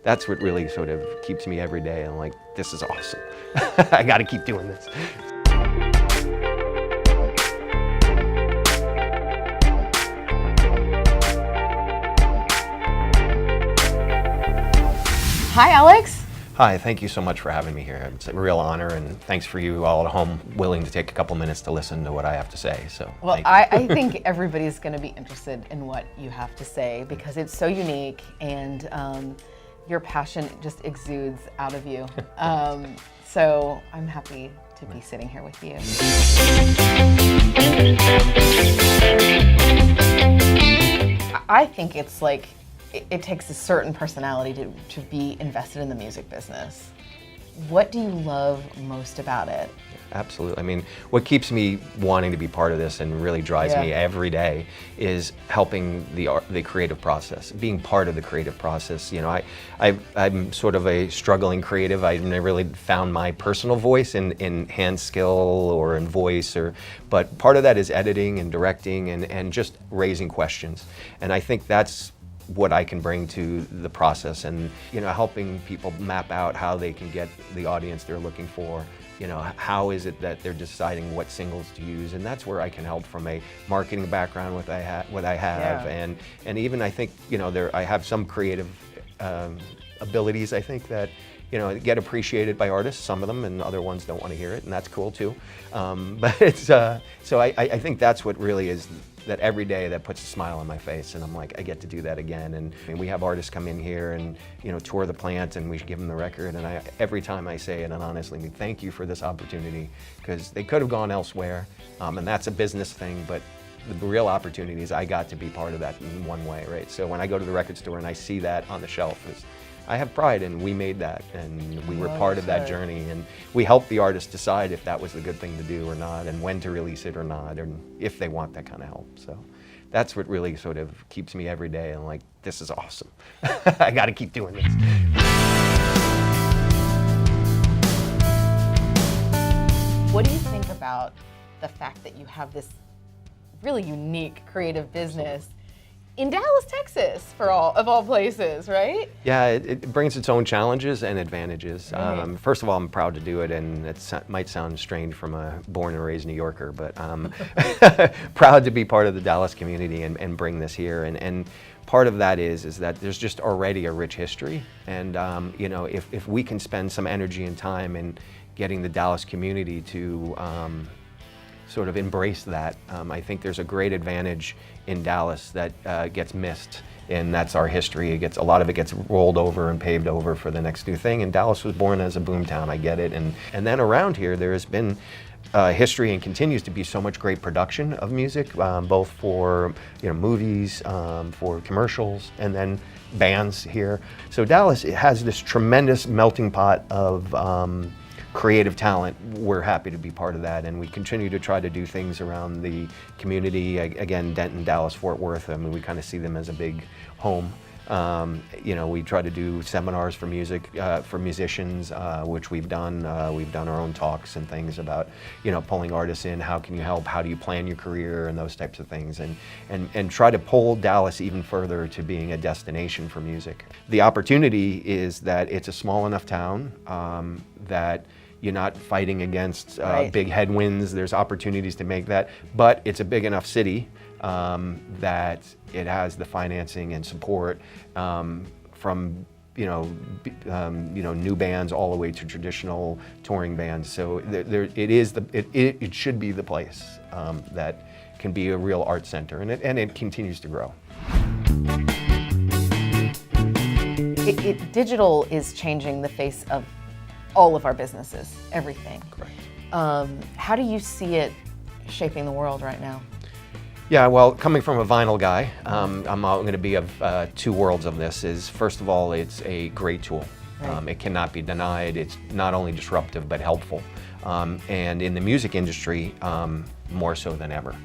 that's what really sort of keeps me every day. I'm like, this is awesome. I got to keep doing this. Hi, Alex. Hi, thank you so much for having me here. It's a real honor, and thanks for you all at home willing to take a couple minutes to listen to what I have to say. So, well, I think everybody's going to be interested in what you have to say because it's so unique, and your passion just exudes out of you. So I'm happy to be sitting here with you. I think it's like it takes a certain personality to be invested in the music business. What do you love most about it? Absolutely. I mean, what keeps me wanting to be part of this and really drives me every day is helping the creative process, being part of the creative process. You know, I'm sort of a struggling creative. I've never really found my personal voice in hand skill or in voice, but part of that is editing and directing and just raising questions. And I think that's what I can bring to the process, and helping people map out how they can get the audience they're looking for. How is it that they're deciding what singles to use, and that's where I can help from a marketing background, what I have, and even I think I have some creative abilities. I think that get appreciated by artists, some of them, and other ones don't want to hear it, and that's cool too. But it's so I think that's what really is. That every day that puts a smile on my face, and I'm like, I get to do that again. And we have artists come in here and tour the plant, and we give them the record. And every time I say it, and honestly, thank you for this opportunity, because they could have gone elsewhere, and that's a business thing. But the real opportunity is I got to be part of that in one way, right? So when I go to the record store and I see that on the shelf, I have pride, and we made that, and we were part of that journey, and we helped the artist decide if that was the good thing to do or not, and when to release it or not, and if they want that kind of help. So that's what really sort of keeps me every day, and like, this is awesome. I got to keep doing this. What do you think about the fact that you have this really unique creative business in Dallas, Texas, of all places, right? Yeah, it brings its own challenges and advantages. First of all, I'm proud to do it, and it might sound strange from a born and raised New Yorker, but proud to be part of the Dallas community and bring this here. And part of that is that there's just already a rich history, and if we can spend some energy and time in getting the Dallas community to sort of embrace that. I think there's a great advantage in Dallas that gets missed, and that's our history. A lot of it gets rolled over and paved over for the next new thing, and Dallas was born as a boomtown, I get it. And then around here there has been history and continues to be so much great production of music, both for movies, for commercials, and then bands here. So Dallas, it has this tremendous melting pot of creative talent. We're happy to be part of that, and we continue to try to do things around the community. Again, Denton, Dallas, Fort Worth, I mean, we kind of see them as a big home. We try to do seminars for for musicians, which we've done. We've done our own talks and things about, pulling artists in. How can you help? How do you plan your career? And those types of things. And try to pull Dallas even further to being a destination for music. The opportunity is that it's a small enough town that you're not fighting against big headwinds. There's opportunities to make that, but it's a big enough city that it has the financing and support from new bands all the way to traditional touring bands. So it should be the place that can be a real art center, and it continues to grow. Digital is changing the face of all of our businesses, everything. Correct. How do you see it shaping the world right now? Yeah, well, coming from a vinyl guy, I'm going to be of two worlds of this. First of all, it's a great tool. Right. It cannot be denied. It's not only disruptive, but helpful. And in the music industry, more so than ever.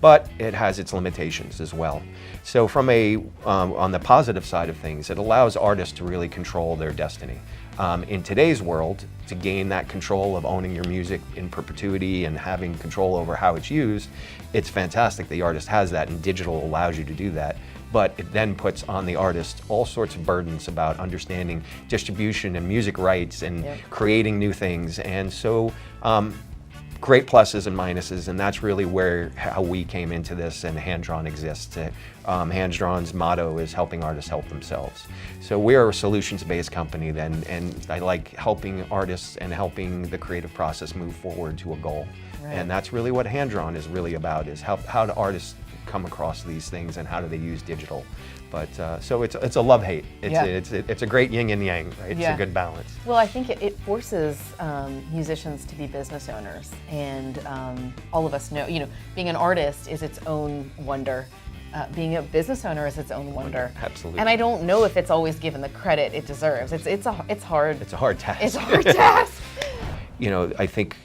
But it has its limitations as well. So from on the positive side of things, it allows artists to really control their destiny. In today's world, to gain that control of owning your music in perpetuity and having control over how it's used, it's fantastic the artist has that, and digital allows you to do that. but it then puts on the artist all sorts of burdens about understanding distribution and music rights and creating new things. And so great pluses and minuses, and that's really how we came into this, and Hand Drawn exists. Hand Drawn's motto is helping artists help themselves. So we're a solutions-based company then, and I like helping artists and helping the creative process move forward to a goal. Right. And that's really what Hand Drawn is really about, is how do artists come across these things and how do they use digital. But so it's a love-hate. It's a great yin and yang, right? It's a good balance. Well, I think it forces musicians to be business owners, and all of us know, being an artist is its own wonder. Being a business owner is its own wonder. Absolutely. And I don't know if it's always given the credit it deserves. It's hard. It's a hard task. It's a hard task. I think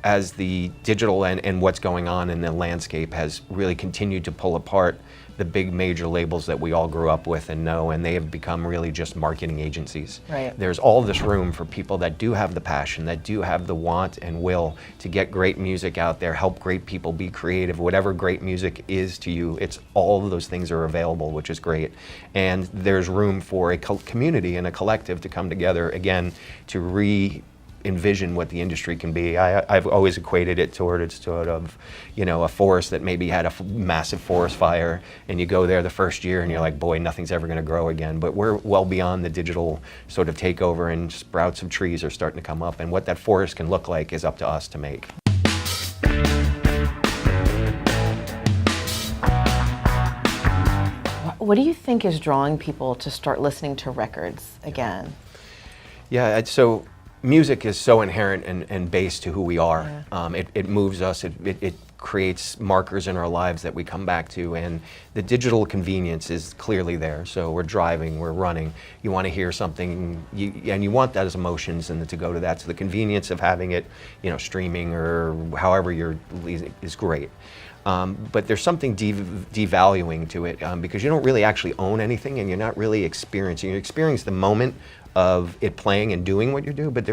as the digital and what's going on in the landscape has really continued to pull apart the big major labels that we all grew up with and know, and they have become really just marketing agencies. Right. There's all this room for people that do have the passion, that do have the want and will to get great music out there, help great people be creative. Whatever great music is to you, it's all of those things are available, which is great. And there's room for a community and a collective to come together again to envision what the industry can be. I've always equated it towards sort of, a forest that maybe had a massive forest fire, and you go there the first year and you're like, boy, nothing's ever going to grow again. But we're well beyond the digital sort of takeover, and sprouts of trees are starting to come up, and what that forest can look like is up to us to make. What do you think is drawing people to start listening to records again? Yeah, so music is so inherent and based to who we are. It moves us, it creates markers in our lives that we come back to, and the digital convenience is clearly there. So we're driving, we're running, you want to hear something, and you want that as emotions and to go to that. So the convenience of having it, streaming or however you're is great. But there's something devaluing to it because you don't really actually own anything, and you're not really experiencing. You experience the moment of it playing and doing what you do, but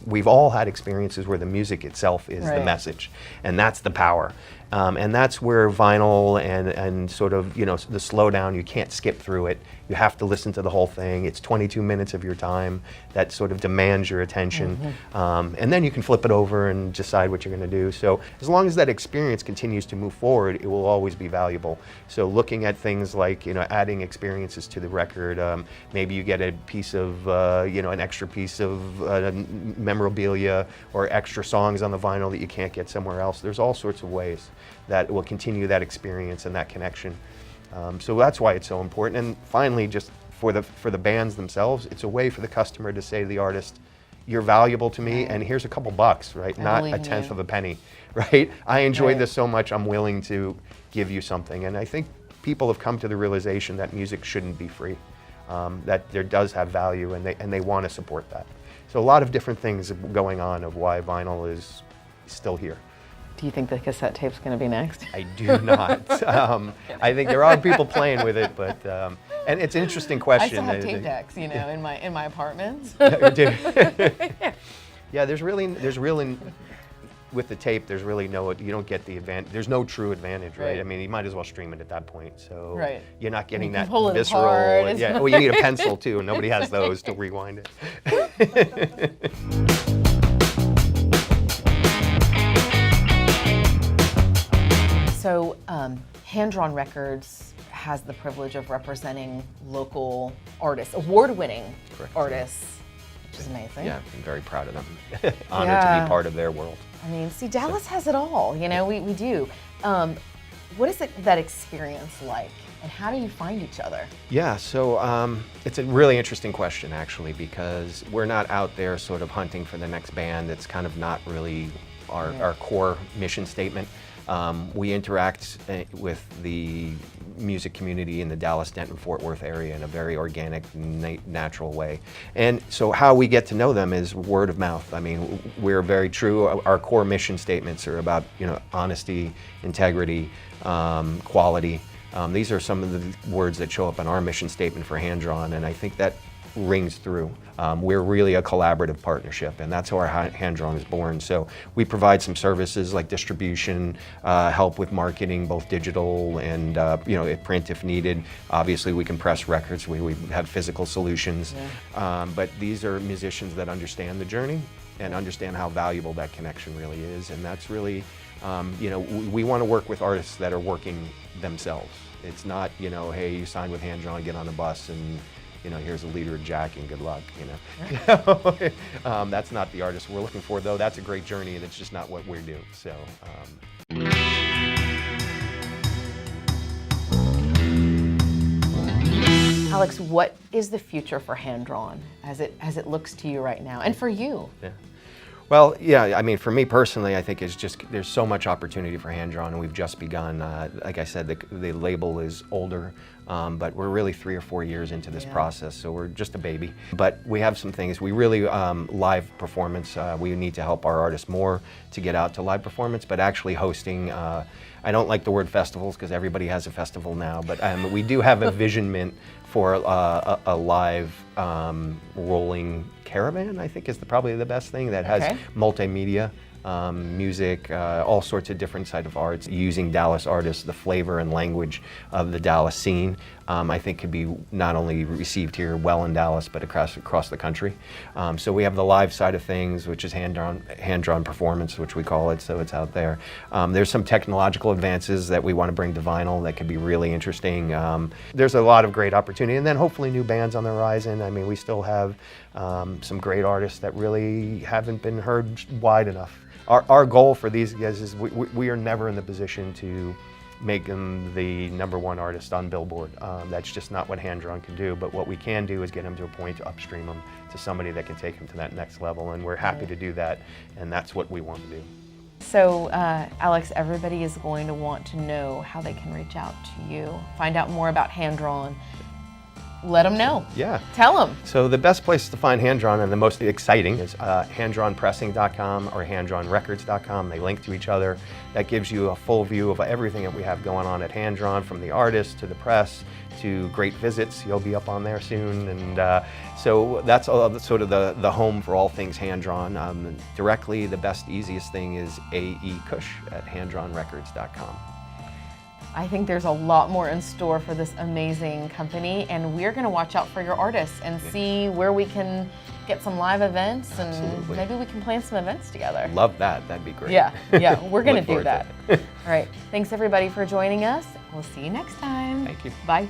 we've all had experiences where the music itself is the message, and that's the power. And that's where vinyl and sort of, the slowdown, you can't skip through it. You have to listen to the whole thing. It's 22 minutes of your time that sort of demands your attention. And then you can flip it over and decide what you're going to do. So as long as that experience continues to move forward, it will always be valuable. So looking at things like, adding experiences to the record, maybe you get a piece of, an extra piece of memorabilia or extra songs on the vinyl that you can't get somewhere else. There's all sorts of ways that will continue that experience and that connection. So that's why it's so important. And finally, just for the bands themselves, it's a way for the customer to say to the artist, you're valuable to me, and here's a couple bucks, right? Not a tenth of a penny, right? I enjoyed this so much, I'm willing to give you something. And I think people have come to the realization that music shouldn't be free, that there does have value, and they want to support that. So a lot of different things going on of why vinyl is still here. Do you think the cassette tape's going to be next? I do not. I think there are people playing with it, but and it's an interesting question. I still have tape decks, in my apartment. Yeah, there's really with the tape. There's really you don't get the advantage. There's no true advantage, right? I mean, you might as well stream it at that point. So you're not getting that visceral. Yeah. Well, you need a pencil too, and nobody has those to rewind it. So, Hand Drawn Records has the privilege of representing local artists, award-winning artists, which is amazing. Yeah, I'm very proud of them. Honored to be part of their world. I mean, see, Dallas has it all, we do. What is that experience like, and how do you find each other? Yeah, so it's a really interesting question, actually, because we're not out there sort of hunting for the next band. It's kind of not really our core mission statement. We interact with the music community in the Dallas, Denton, Fort Worth area in a very organic, natural way. And so how we get to know them is word of mouth. I mean, we're very true. Our core mission statements are about, honesty, integrity, quality. These are some of the words that show up on our mission statement for Hand Drawn, and I think that rings through. We're really a collaborative partnership, and that's how our hand-drawn is born. So we provide some services like distribution, help with marketing, both digital and print if needed. Obviously, we can press records. We have physical solutions, but these are musicians that understand the journey and understand how valuable that connection really is, and that's really, we want to work with artists that are working themselves. It's not, hey, you signed with hand-drawn, get on a bus, and here's a liter of Jack and good luck, That's not the artist we're looking for, though. That's a great journey, and it's just not what we do. So. Alex, what is the future for hand-drawn as it looks to you right now, and for you? Yeah. Well, yeah, I mean, for me personally, I think it's just, there's so much opportunity for hand-drawn, and we've just begun. Like I said, the label is older, but we're really 3 or 4 years into this process, so we're just a baby. But we have some things. We really, live performance, we need to help our artists more to get out to live performance, but actually hosting, I don't like the word festivals because everybody has a festival now, but we do have a visionment for a live rolling caravan, I think is probably the best thing, that has multimedia, music, all sorts of different side of arts, using Dallas artists, the flavor and language of the Dallas scene. I think could be not only received here well in Dallas, but across the country. So we have the live side of things, which is hand-drawn performance, which we call it, so it's out there. There's some technological advances that we want to bring to vinyl that could be really interesting. There's a lot of great opportunity, and then hopefully new bands on the horizon. I mean, we still have some great artists that really haven't been heard wide enough. Our goal for these guys is we are never in the position to make them the #1 artist on Billboard. That's just not what hand-drawn can do, but what we can do is get them to a point to upstream them to somebody that can take them to that next level, and we're happy to do that, and that's what we want to do. So, Alex, everybody is going to want to know how they can reach out to you, find out more about hand-drawn. Let them know. Yeah. Tell them. So the best place to find hand-drawn, and the most exciting, is handdrawnpressing.com or handdrawnrecords.com. They link to each other. That gives you a full view of everything that we have going on at hand-drawn, from the artist to the press to great visits. You'll be up on there soon, and so that's sort of the home for all things hand-drawn. Directly, the best, easiest thing is A.E. Cush at handdrawnrecords.com. I think there's a lot more in store for this amazing company, and we're going to watch out for your artists and see where we can get some live events, and maybe we can plan some events together. Love that. That'd be great. Yeah, we're going to do that. All right. Thanks, everybody, for joining us. We'll see you next time. Thank you. Bye.